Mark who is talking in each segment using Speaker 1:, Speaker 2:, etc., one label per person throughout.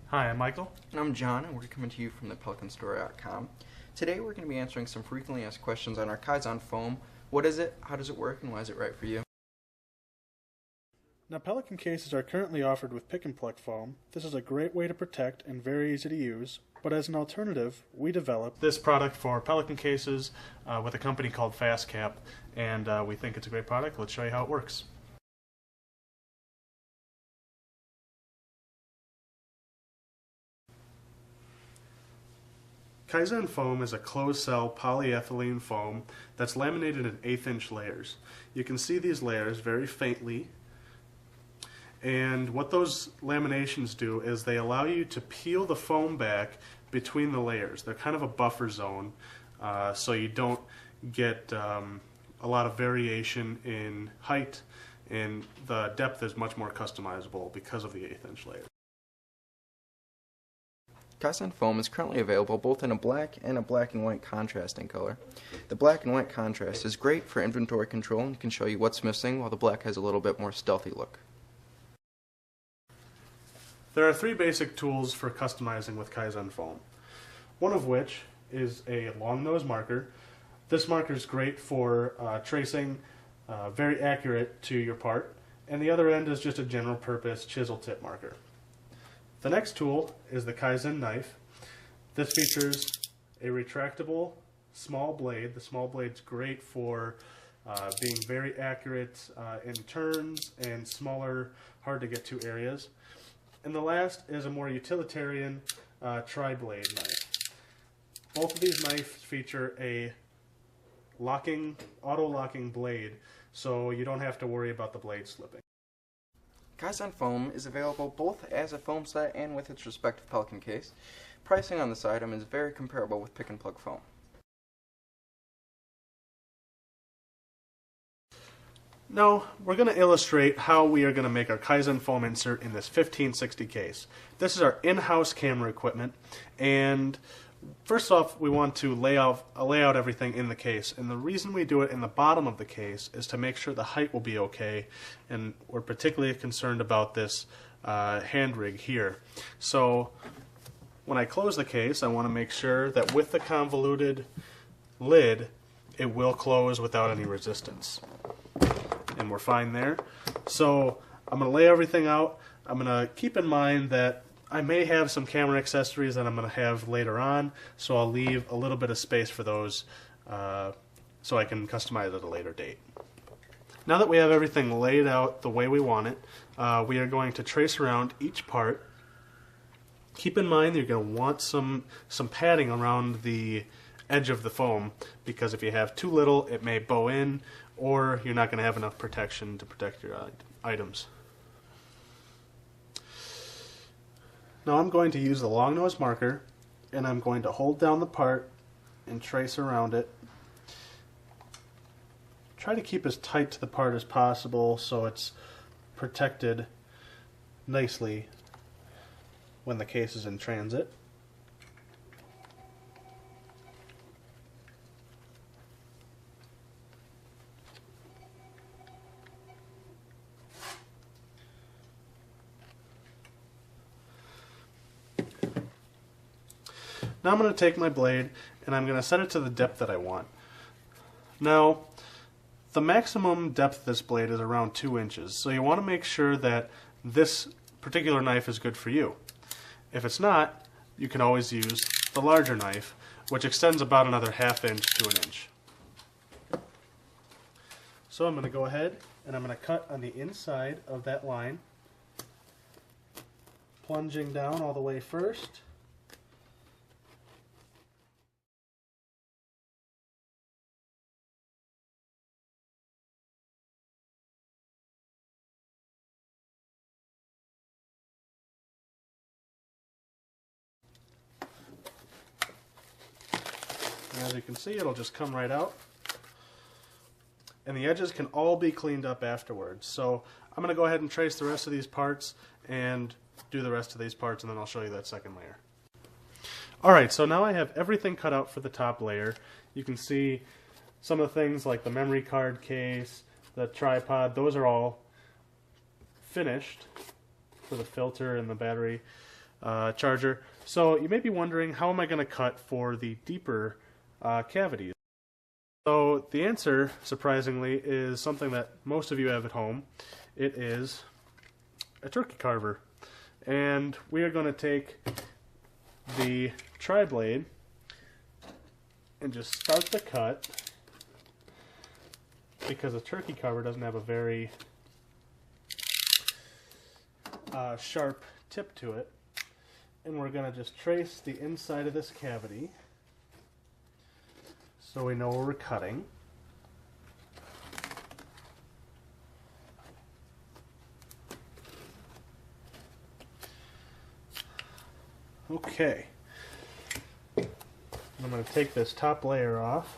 Speaker 1: Hi, I'm Michael.
Speaker 2: And I'm John, and we're coming to you from the PelicanStore.com. Today we're going to be answering some frequently asked questions on our Kaizen Foam. What is it, how does it work, and why is it right for you?
Speaker 1: Now, Pelican Cases are currently offered with pick-n-pluck foam. This is a great way to protect and very easy to use, but as an alternative, we developed this product for Pelican Cases with a company called FastCap, and we think it's a great product. Let's show you how it works. Kaizen Foam is a closed-cell polyethylene foam that's laminated in 1/8-inch layers. You can see these layers very faintly, and what those laminations do is they allow you to peel the foam back between the layers. They're kind of a buffer zone, so you don't get a lot of variation in height, and the depth is much more customizable because of the 1/8-inch layer.
Speaker 2: Kaizen Foam is currently available both in a black and a black and white contrasting color. The black and white contrast is great for inventory control and can show you what's missing, while the black has a little bit more stealthy look.
Speaker 1: There are 3 basic tools for customizing with Kaizen Foam, one of which is a long nose marker. This marker is great for tracing, very accurate to your part, and the other end is just a general purpose chisel tip marker. The next tool is the Kaizen knife. This features a retractable small blade. The small blade's great for being very accurate in turns and smaller, hard to get to areas. And the last is a more utilitarian tri-blade knife. Both of these knives feature a auto-locking blade, so you don't have to worry about the blade slipping.
Speaker 2: Kaizen Foam is available both as a foam set and with its respective Pelican case. Pricing on this item is very comparable with pick-n-pluck foam.
Speaker 1: Now, we're going to illustrate how we are going to make our Kaizen Foam insert in this 1560 case. This is our in-house camera equipment, and first off, we want to lay out everything in the case, and the reason we do it in the bottom of the case is to make sure the height will be okay, and we're particularly concerned about this hand rig here. So when I close the case, I want to make sure that with the convoluted lid, it will close without any resistance. And we're fine there. So I'm going to lay everything out. I'm going to keep in mind that I may have some camera accessories that I'm going to have later on, so I'll leave a little bit of space for those so I can customize at a later date. Now that we have everything laid out the way we want it, we are going to trace around each part. Keep in mind that you're going to want some padding around the edge of the foam, because if you have too little, it may bow in, or you're not going to have enough protection to protect your items. Now I'm going to use the long nose marker, and I'm going to hold down the part and trace around it. Try to keep as tight to the part as possible so it's protected nicely when the case is in transit. Now I'm going to take my blade and I'm going to set it to the depth that I want. Now, the maximum depth of this blade is around 2 inches, so you want to make sure that this particular knife is good for you. If it's not, you can always use the larger knife, which extends about another 1/2 inch to 1 inch. So I'm going to go ahead and I'm going to cut on the inside of that line, plunging down all the way first. As you can see, it'll just come right out. And the edges can all be cleaned up afterwards. So I'm going to go ahead and trace the rest of these parts and do the rest of these parts, and then I'll show you that second layer. Alright, so now I have everything cut out for the top layer. You can see Some of the things like the memory card case, the tripod, those are all finished for the filter and the battery charger. So you may be wondering, how am I going to cut for the deeper cavities? So the answer, surprisingly, is something that most of you have at home. It is a turkey carver. And we are going to take the tri-blade and just start the cut, because a turkey carver doesn't have a very sharp tip to it. And we're going to just trace the inside of this cavity so we know where we're cutting. Okay. I'm going to take this top layer off,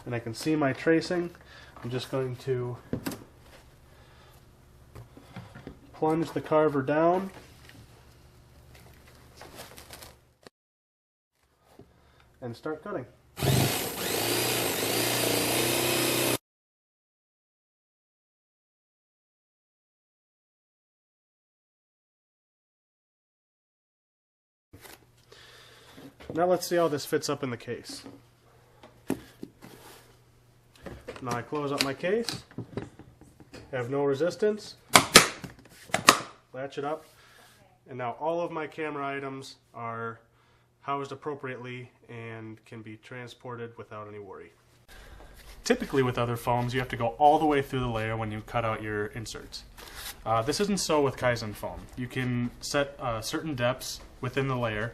Speaker 1: and I can see my tracing. I'm just going to plunge the carver down and start cutting. Now let's see how this fits up in the case. Now I close up my case, have no resistance, latch it up, and now all of my camera items are housed appropriately and can be transported without any worry. Typically with other foams, you have to go all the way through the layer when you cut out your inserts. This isn't so with Kaizen Foam. You can set certain depths within the layer.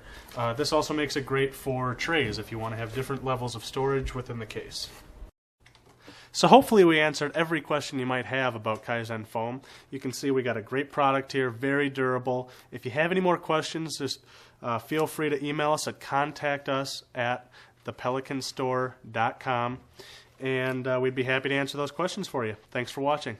Speaker 1: This also makes it great for trays if you want to have different levels of storage within the case. So hopefully we answered every question you might have about Kaizen Foam. You can see we got a great product here, very durable. If you have any more questions, just feel free to email us at contactus@thepelicanstore.com, and we'd be happy to answer those questions for you. Thanks for watching.